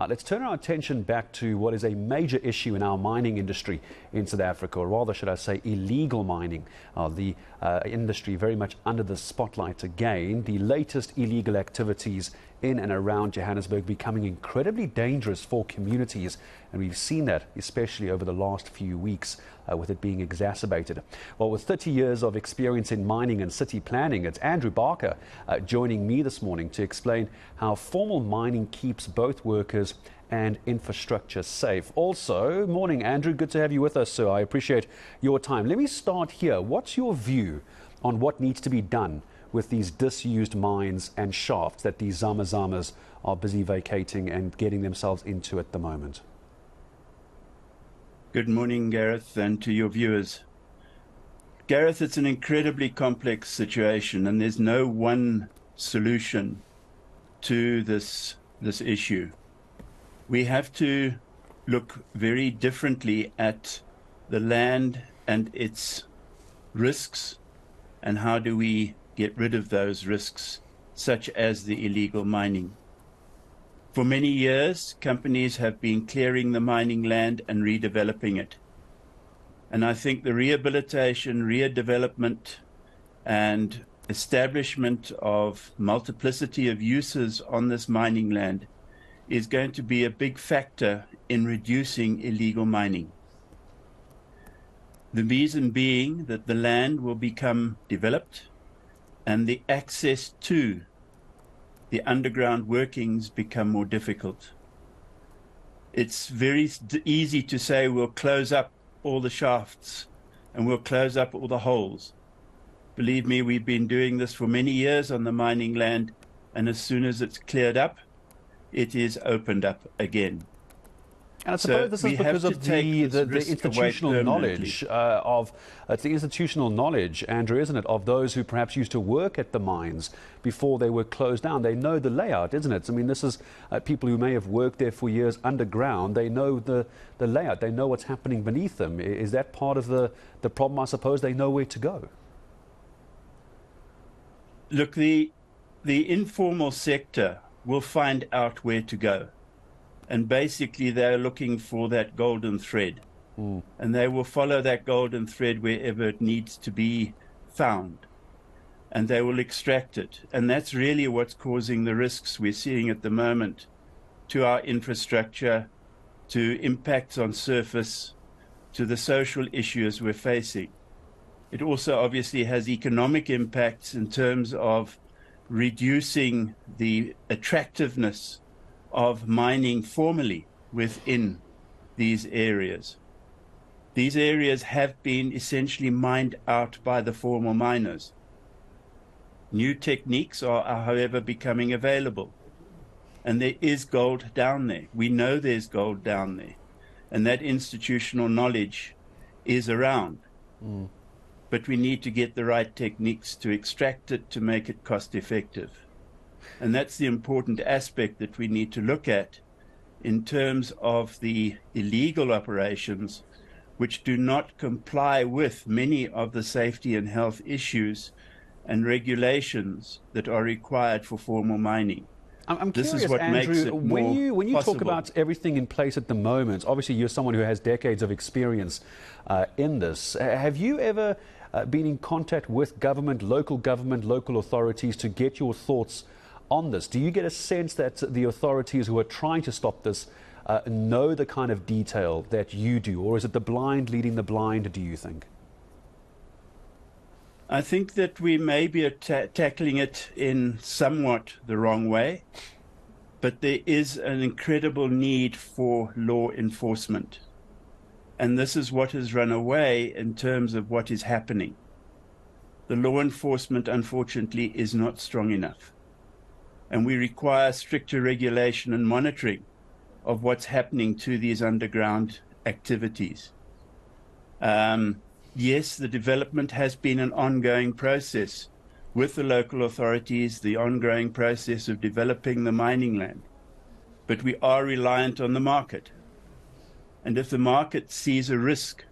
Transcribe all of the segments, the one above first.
Let's turn our attention back to what is a major issue in our mining industry in South Africa, or rather, should I say, illegal mining. The industry very much under the spotlight again. The latest illegal activities in and around Johannesburg becoming incredibly dangerous for communities, and we've seen that especially over the last few weeks with it being exacerbated. Well, with 30 years of experience in mining and city planning, it's Andrew Barker joining me this morning to explain how formal mining keeps both workers and infrastructure safe. Also, morning Andrew, good to have you with us, sir. I appreciate your time. Let me start here. What's your view on what needs to be done with these disused mines and shafts that these zama-zamas are busy vacating and getting themselves into at the moment? Good morning, Gareth, and to your viewers. Gareth, it's an incredibly complex situation, and there's no one solution to this issue. We have to look very differently at the land and its risks, and how do we get rid of those risks, such as the illegal mining. For many years, companies have been clearing the mining land and redeveloping it. And I think the rehabilitation, redevelopment, and establishment of multiplicity of uses on this mining land is going to be a big factor in reducing illegal mining. The reason being that the land will become developed and the access to the underground workings become more difficult. It's very easy to say we'll close up all the shafts and we'll close up all the holes. Believe me, we've been doing this for many years on the mining land, and as soon as it's cleared up, it is opened up again. And I suppose this is because of the institutional knowledge it's the institutional knowledge, Andrew, isn't it, of those who perhaps used to work at the mines before they were closed down. They know the layout, isn't it? I mean, this is people who may have worked there for years underground. They know the layout. They know what's happening beneath them. Is that part of the problem? I suppose they know where to go. Look, the informal sector will find out where to go. And basically, they're looking for that golden thread. And they will follow that golden thread wherever it needs to be found. And they will extract it. And that's really what's causing the risks we're seeing at the moment to our infrastructure, to impacts on surface, to the social issues we're facing. It also obviously has economic impacts in terms of reducing the attractiveness of mining formally within these areas. These areas have been essentially mined out by the formal miners. New techniques are, however, becoming available. And there is gold down there. We know there's gold down there. And that institutional knowledge is around. But we need to get the right techniques to extract it, to make it cost effective. And that's the important aspect that we need to look at in terms of the illegal operations, which do not comply with many of the safety and health issues and regulations that are required for formal mining. I'm curious, this is what Andrew, makes it more when you talk about everything in place at the moment, obviously you're someone who has decades of experience in this. Have you ever been in contact with government, local authorities to get your thoughts on this? Do you get a sense that the authorities who are trying to stop this know the kind of detail that you do, or is it the blind leading the blind, do you think? I think that we may be tackling it in somewhat the wrong way, but there is an incredible need for law enforcement. And this is what has run away in terms of what is happening. The law enforcement, unfortunately, is not strong enough. And we require stricter regulation and monitoring of what's happening to these underground activities. Yes, the development has been an ongoing process with the local authorities, the ongoing process of developing the mining land. But we are reliant on the market. And if the market sees a risk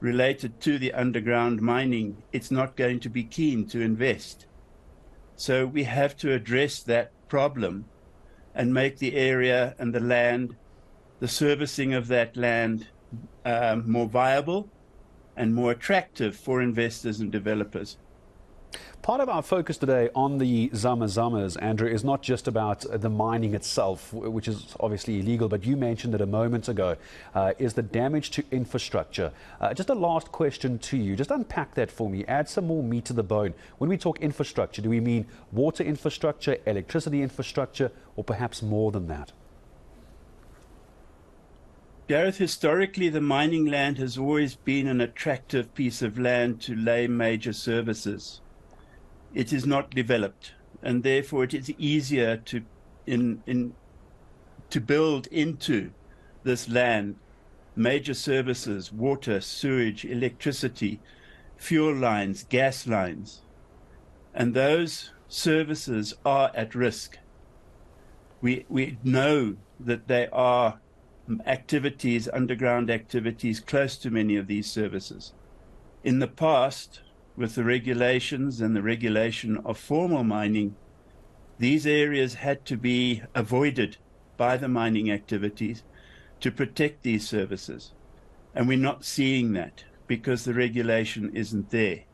related to the underground mining, it's not going to be keen to invest. So we have to address that problem and make the area and the land, the servicing of that land, more viable and more attractive for investors and developers. Part of our focus today on the Zamas, Andrew, is not just about the mining itself, which is obviously illegal, but you mentioned it a moment ago, is the damage to infrastructure. Just a last question to you. Just unpack that for me. Add some more meat to the bone. When we talk infrastructure, do we mean water infrastructure, electricity infrastructure, or perhaps more than that? Gareth, historically, the mining land has always been an attractive piece of land to lay major services. It is not developed, and therefore it is easier to build into this land major services, water, sewage, electricity, fuel lines, gas lines. And those services are at risk. We know that there are activities, underground activities, close to many of these services. In the past, with the regulations and the regulation of formal mining, these areas had to be avoided by the mining activities to protect these services. And we're not seeing that because the regulation isn't there.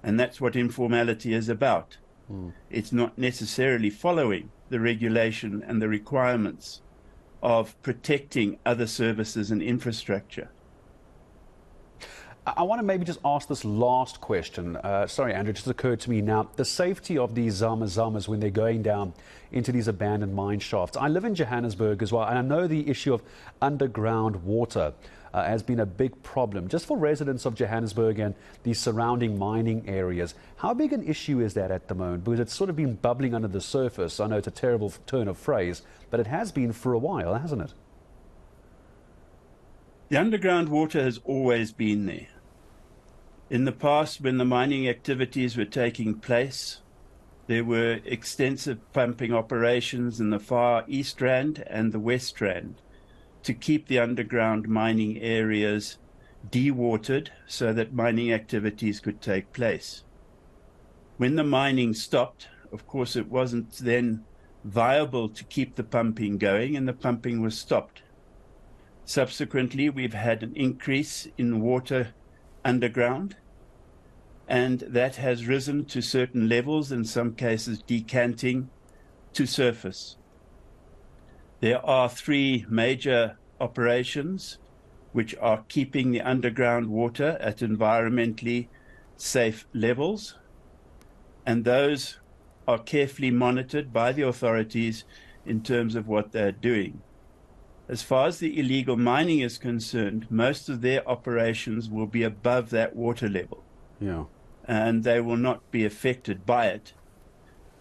And that's what informality is about. It's not necessarily following the regulation and the requirements of protecting other services and infrastructure. I want to maybe just ask this last question. Sorry, Andrew, it just occurred to me now. The safety of these Zamas when they're going down into these abandoned mine shafts. I live in Johannesburg as well, and I know the issue of underground water has been a big problem just for residents of Johannesburg and the surrounding mining areas. How big an issue is that at the moment? Because it's sort of been bubbling under the surface. I know it's a terrible turn of phrase, but it has been for a while, hasn't it? The underground water has always been there. In the past, when the mining activities were taking place, there were extensive pumping operations in the far East Rand and the West Rand to keep the underground mining areas dewatered so that mining activities could take place. When the mining stopped, of course, it wasn't then viable to keep the pumping going, and the pumping was stopped. Subsequently, we've had an increase in water underground, and that has risen to certain levels, in some cases decanting to surface. There are 3 major operations which are keeping the underground water at environmentally safe levels, and those are carefully monitored by the authorities in terms of what they're doing. As far as the illegal mining is concerned, most of their operations will be above that water level. Yeah. And they will not be affected by it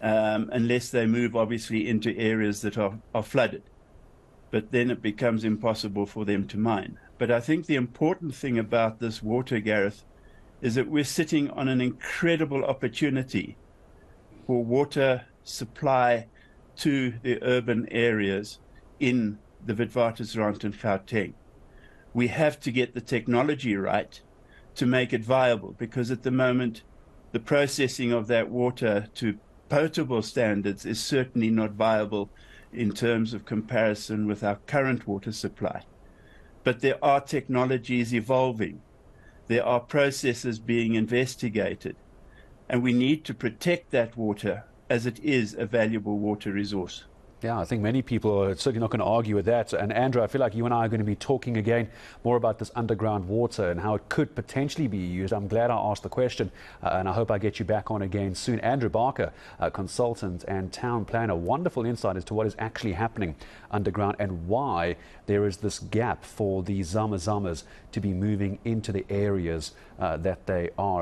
unless they move, obviously, into areas that are flooded. But then it becomes impossible for them to mine. But I think the important thing about this water, Gareth, is that we're sitting on an incredible opportunity for water supply to the urban areas in the Witwatersrand and Gauteng. We have to get the technology right to make it viable, because at the moment the processing of that water to potable standards is certainly not viable in terms of comparison with our current water supply. But there are technologies evolving. There are processes being investigated, and we need to protect that water as it is a valuable water resource. Yeah, I think many people are certainly not going to argue with that. And Andrew, I feel like you and I are going to be talking again more about this underground water and how it could potentially be used. I'm glad I asked the question, and I hope I get you back on again soon. Andrew Barker, consultant and town planner, wonderful insight as to what is actually happening underground and why there is this gap for the Zamas to be moving into the areas that they are.